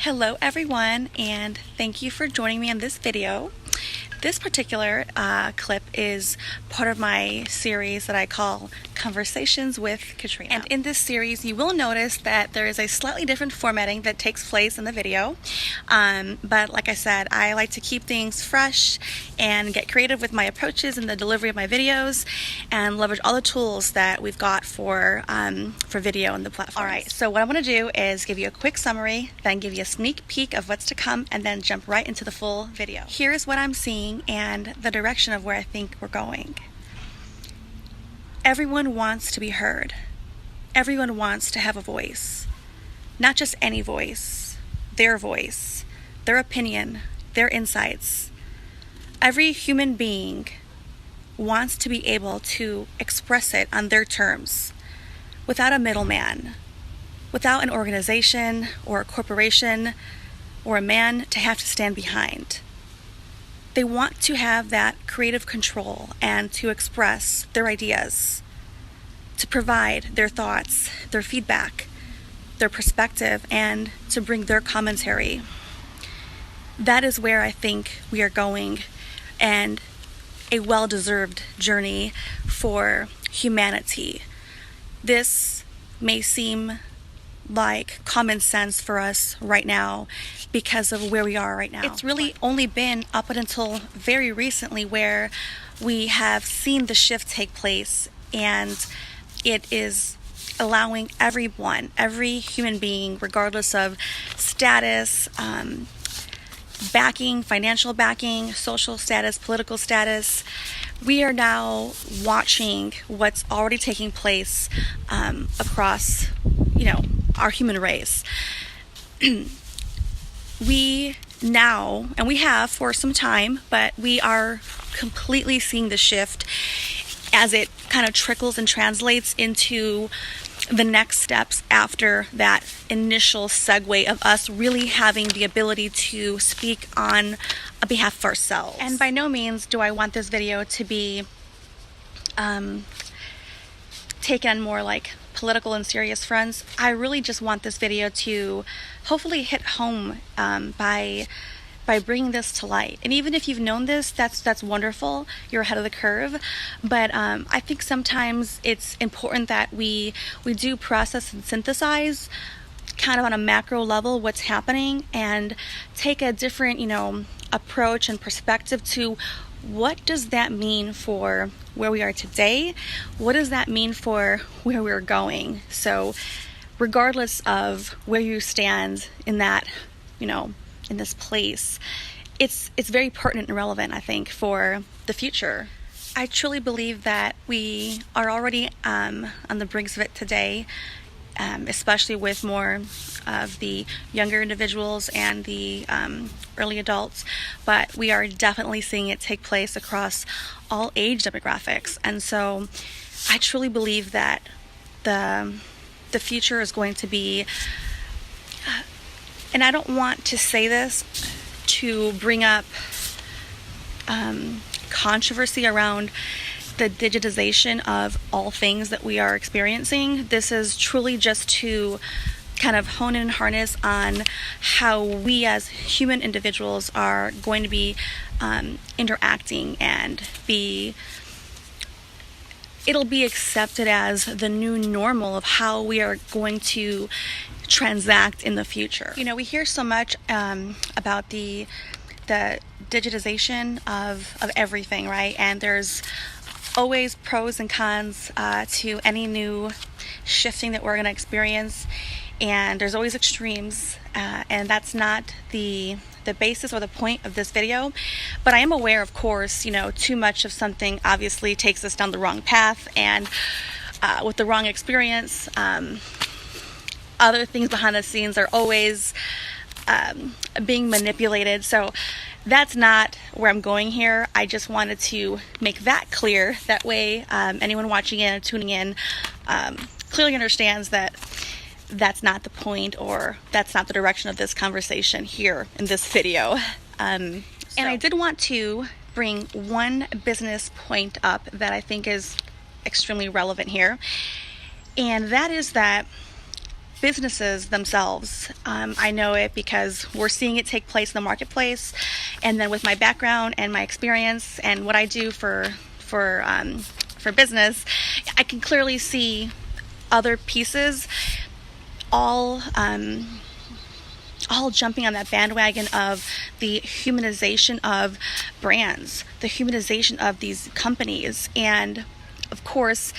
Hello everyone, and thank you for joining me in this video. This particular clip is part of my series that I call Conversations with Katrina. And in this series, you will notice that there is a slightly different formatting that takes place in the video. But like I said, I like to keep things fresh and get creative with my approaches in the delivery of my videos and leverage all the tools that we've got for video on the platform. All right, so what I want to do is give you a quick summary, then give you a sneak peek of what's to come, and then jump right into the full video. Here's what I'm seeing and the direction of where I think we're going. Everyone wants to be heard. Everyone wants to have a voice. Not just any voice, their opinion, their insights. Every human being wants to be able to express it on their terms, without a middleman, without an organization or a corporation or a man to have to stand behind. They want to have that creative control and to express their ideas, to provide their thoughts, their feedback, their perspective, and to bring their commentary. That is where I think we are going, and a well-deserved journey for humanity. This may seem like common sense for us right now because of where we are right now. It's really only been up until very recently where we have seen the shift take place, and it is allowing everyone, every human being, regardless of status, backing, financial backing, social status, political status. We are now watching what's already taking place across, our human race. We now, and we have for some time, but we are completely seeing the shift as it kind of trickles and translates into the next steps after that initial segue of us really having the ability to speak on behalf of ourselves. And by no means do I want this video to be taken on more like political and serious fronts. I really just want this video to hopefully hit home by bringing this to light. And even if you've known this, that's wonderful. You're ahead of the curve. But I think sometimes it's important that we do process and synthesize kind of on a macro level what's happening and take a different, approach and perspective to what does that mean for where we are today? What does that mean for where we're going? So regardless of where you stand in that, in this place, it's very pertinent and relevant, I think, for the future. I truly believe that we are already on the brinks of it today, especially with more of the younger individuals and the early adults, but we are definitely seeing it take place across all age demographics. And so I truly believe that the future is going to be, and I don't want to say this to bring up controversy around the digitization of all things that we are experiencing. This is truly just to kind of hone in and harness on how we as human individuals are going to be interacting and it'll be accepted as the new normal of how we are going to transact in the future. We hear so much about the digitization of everything, right? And there's always pros and cons to any new shifting that we're going to experience, and there's always extremes, and that's not the basis or the point of this video. But I am aware, of course, too much of something obviously takes us down the wrong path, and with the wrong experience, other things behind the scenes are always being manipulated. So that's not where I'm going here. I just wanted to make that clear. That way, anyone watching in and tuning in clearly understands that that's not the point, or that's not the direction of this conversation here in this video. And I did want to bring one business point up that I think is extremely relevant here. And that is that businesses themselves. I know it because we're seeing it take place in the marketplace, and then with my background and my experience and what I do for business, I can clearly see other pieces all jumping on that bandwagon of the humanization of brands, the humanization of these companies. And of course,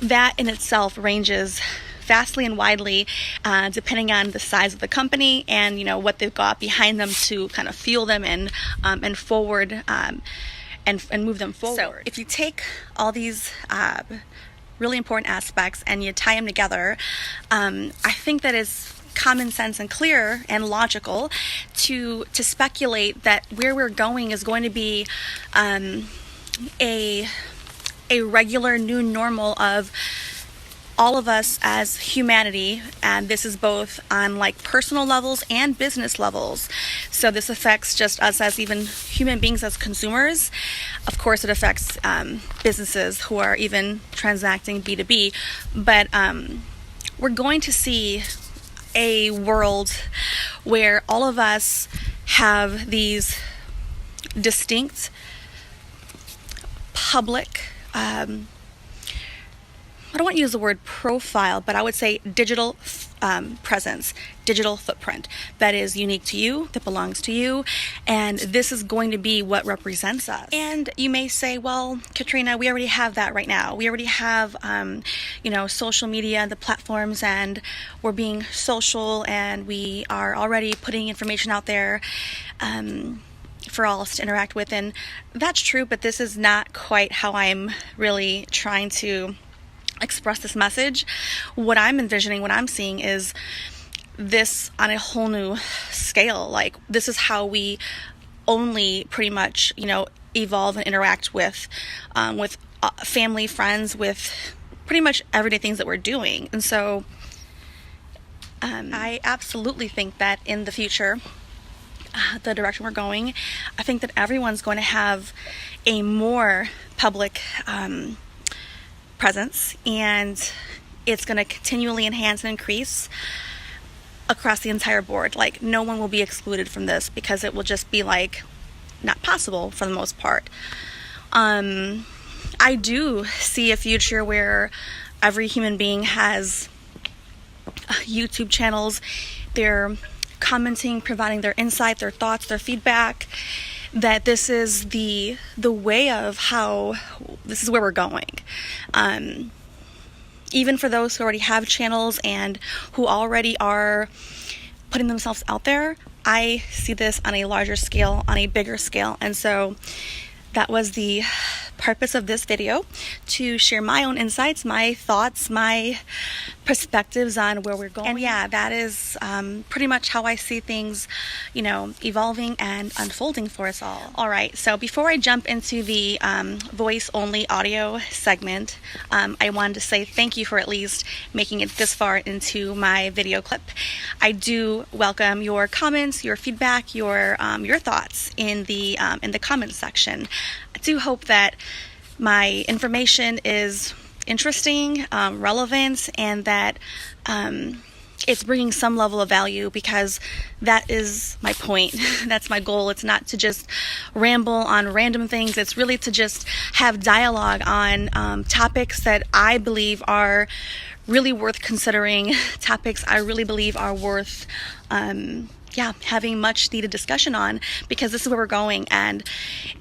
that in itself ranges vastly and widely, depending on the size of the company and, you know, what they've got behind them to kind of fuel them and forward and move them forward. So if you take all these really important aspects and you tie them together, I think that is common sense and clear and logical to speculate that where we're going is going to be a regular new normal of all of us as humanity, and this is both on like personal levels and business levels. So this affects just us as even human beings as consumers. Of course, it affects businesses who are even transacting B2B, but we're going to see a world where all of us have these distinct public I don't want to use the word profile, but I would say digital presence, digital footprint that is unique to you, that belongs to you, and this is going to be what represents us. And you may say, well, Katrina, we already have that right now. We already have, social media, the platforms, and we're being social, and we are already putting information out there for all us to interact with. And that's true, but this is not quite how I'm really trying to express this message. What I'm envisioning, what I'm seeing is this on a whole new scale. Like, this is how we only pretty much, evolve and interact with family, friends, with pretty much everyday things that we're doing. And so I absolutely think that in the future, the direction we're going, I think that everyone's going to have a more public presence, and it's going to continually enhance and increase across the entire board. Like, no one will be excluded from this because it will just be like not possible for the most part. I do see a future where every human being has YouTube channels. They're commenting, providing their insight, their thoughts, their feedback, that this is the way of how this is where we're going. Even for those who already have channels and who already are putting themselves out there, I see this on a larger scale, on a bigger scale. And so that was the purpose of this video, to share my own insights, my thoughts, my perspectives on where we're going. And yeah, that is pretty much how I see things, evolving and unfolding for us all. All right, so before I jump into the voice-only audio segment, I wanted to say thank you for at least making it this far into my video clip. I do welcome your comments, your feedback, your thoughts in the comments section. I do hope that my information is interesting, relevant, and that it's bringing some level of value, because that is my point. That's my goal. It's not to just ramble on random things. It's really to just have dialogue on topics that I believe are really worth considering, topics I really believe are worth having much needed discussion on, because this is where we're going. And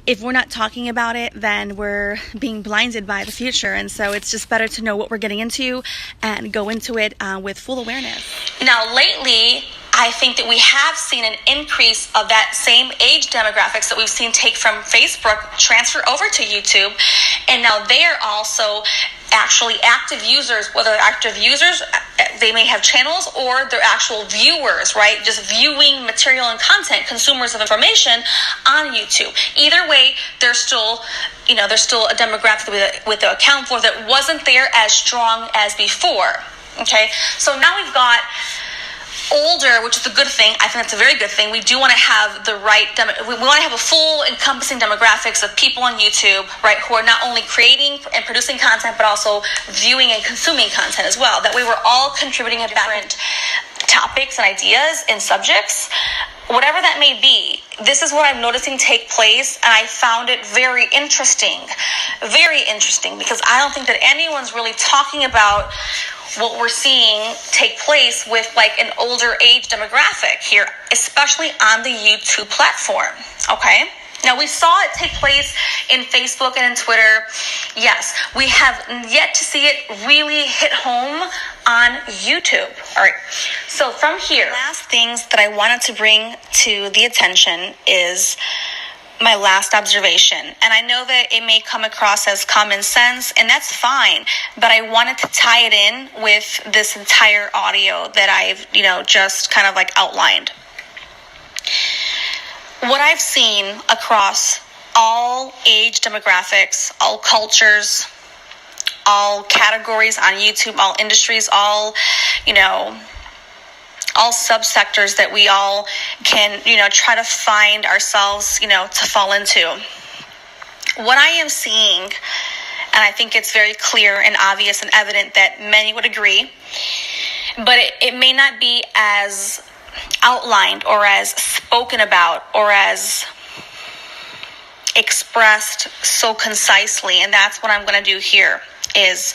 if we're not talking about it, then we're being blinded by the future. And so it's just better to know what we're getting into and go into it with full awareness. Now, lately, I think that we have seen an increase of that same age demographics that we've seen take from Facebook transfer over to YouTube. And now they are also actually active users, whether they're active users, they may have channels, or they're actual viewers, right? Just viewing material and content, consumers of information on YouTube. Either way, there's still a demographic with the account for that wasn't there as strong as before. Okay, so now we've got older, which is a good thing. I think that's a very good thing. We do want to have the right, we want to have a full encompassing demographics of people on YouTube, right, who are not only creating and producing content, but also viewing and consuming content as well. That way we're all contributing to different topics and ideas and subjects. Whatever that may be, this is what I'm noticing take place, and I found it very interesting, because I don't think that anyone's really talking about what we're seeing take place with like an older age demographic here, especially on the YouTube platform, okay? Now, we saw it take place in Facebook and in Twitter. Yes, we have yet to see it really hit home on YouTube. All right, so from here, last things that I wanted to bring to the attention is my last observation. And I know that it may come across as common sense, and that's fine, but I wanted to tie it in with this entire audio that I've, just kind of like outlined. What I've seen across all age demographics, all cultures, all categories on YouTube, all industries, all subsectors that we all can, try to find ourselves, to fall into. What I am seeing, and I think it's very clear and obvious and evident that many would agree, but it may not be as outlined or as spoken about or as expressed so concisely, and that's what I'm going to do here, is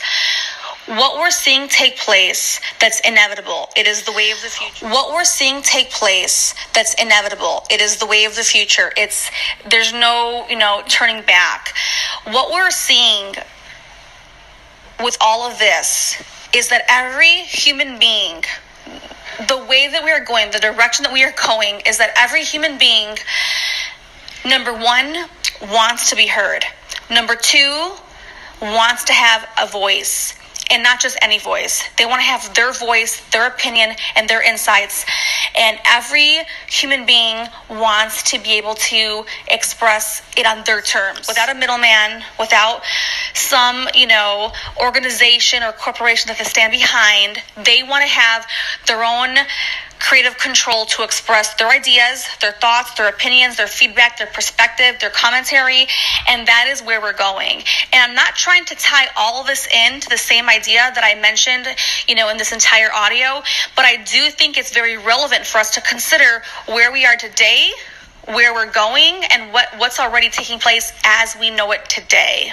what we're seeing take place that's inevitable. It is the way of the future. What we're seeing take place that's inevitable. It is the way of the future. There's no, turning back. What we're seeing with all of this is that every human being, the way that we are going, the direction that we are going, is that every human being, number one, wants to be heard. Number two, wants to have a voice. And not just any voice. They want to have their voice, their opinion, and their insights. And every human being wants to be able to express it on their terms, without a middleman, without some, organization or corporation that they stand behind. They want to have their own creative control to express their ideas, their thoughts, their opinions, their feedback, their perspective, their commentary, and that is where we're going. And I'm not trying to tie all of this into the same idea that I mentioned, in this entire audio, but I do think it's very relevant for us to consider where we are today, where we're going, and what's already taking place as we know it today.